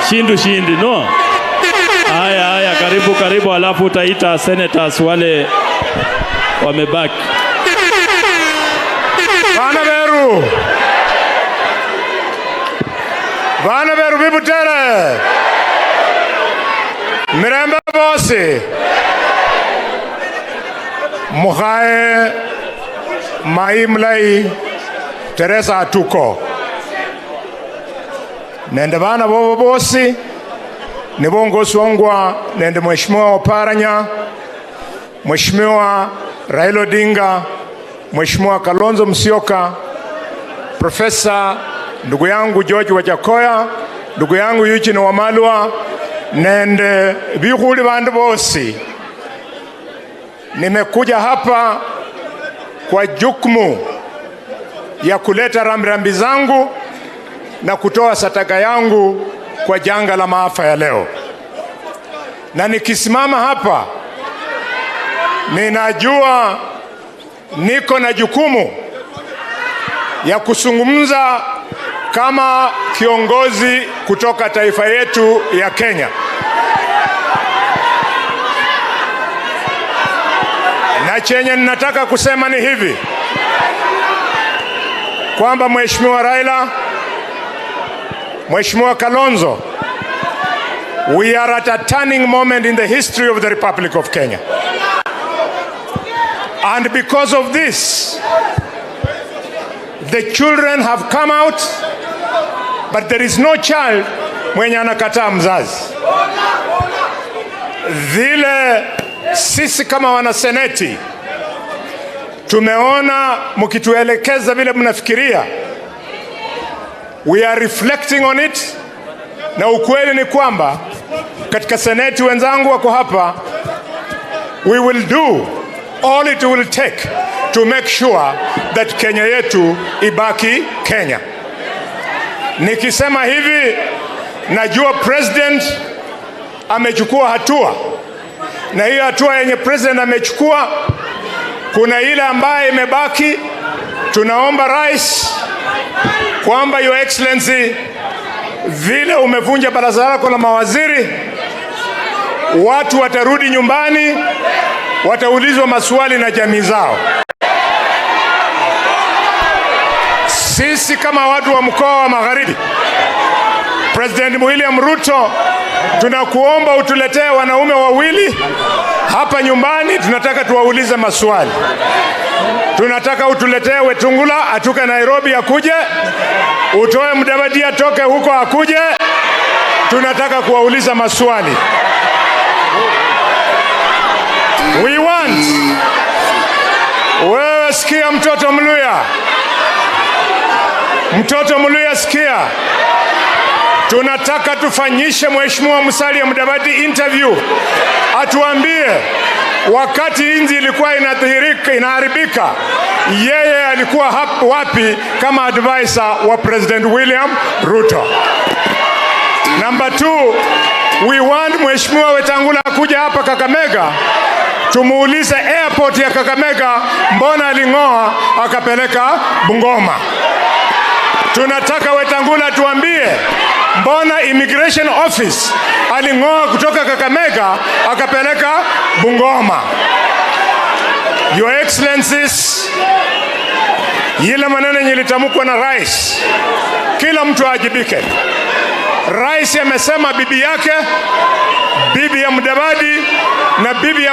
Shindi no. Haya karibu alafu utaita senators wale wamebaki. Bana beru bibutere. Mirembe bosi. Mukhae maimlai Teresa Atuko. Nende bana bobo bosi. Nibongo Songwa, nende Mheshimiwa Oparanya, Mheshimiwa Raila Odinga, Mheshimiwa Kalonzo Musyoka, Profesa ndugu yangu George Wajakoya, ndugu yangu Eugene Wamalwa, nende bihuli bandu bosi. Nimekuja hapa kwa jukumu ya kuleta rambirambi zangu na kutoa sadaka yangu kwa janga la maafa ya leo. Na nikisimama hapa ninajua niko na jukumu ya kuzungumza kama kiongozi kutoka taifa yetu ya Kenya. Na chenye ninataka kusema ni hivi, kwamba Mheshimiwa Raila, Mheshimiwa Kalonzo, we are at a turning moment in the history of the Republic of Kenya. And because of this, the children have come out, but there is no child mwenye anakataa mzazi. Vile sisi kama wanaseneti tumeona mkituelekeza vile mnafikiria, we are reflecting on it, na ukweli ni kwamba katika seneti wenzangu wako hapa, we will do all it will take to make sure that Kenya yetu ibaki Kenya. Nikisema hivi, najua president amechukua hatua, na hiyo hatua yenye president amechukua, kuna ile ambaye imebaki. Tunaomba rais kwamba Your Excellency, vile umevunja baraza lako la mawaziri, watu watarudi nyumbani, wataulizwa maswali na jamii zao. Sisi kama watu wa mkoa wa Magharibi, President William Ruto, tunakuomba utuletee wanaume wawili hapa nyumbani, tunataka tuwaulize maswali. Tunataka utuletee Wetangula atoke Nairobi akuje, utoe Mudavadi atoke huko akuje, tunataka kuwauliza maswali. We want. Wewe sikia mtoto Mluya. Mtoto Mluya sikia. Tunataka tufanyishe Mheshimiwa Musalia Mudavadi interview. Atuambie wakati inzi ilikuwa inaharibika, yeye alikuwa wapi kama advisor wa President William Ruto. Number 2, we want Mheshimiwa Wetangula kuja hapa Kakamega, tumuulize airport ya Kakamega mbona aling'oa akapeleka Bungoma. Tunataka Wetangula tuambie mbona immigration office aling'oa kutoka Kakamega akapeleka Bungoma. Your Excellencies, yile maneno yalitamkwa na rais, kila mtu ajibike. Rais amesema bibi yake, bibi ya Mudavadi na bibi ya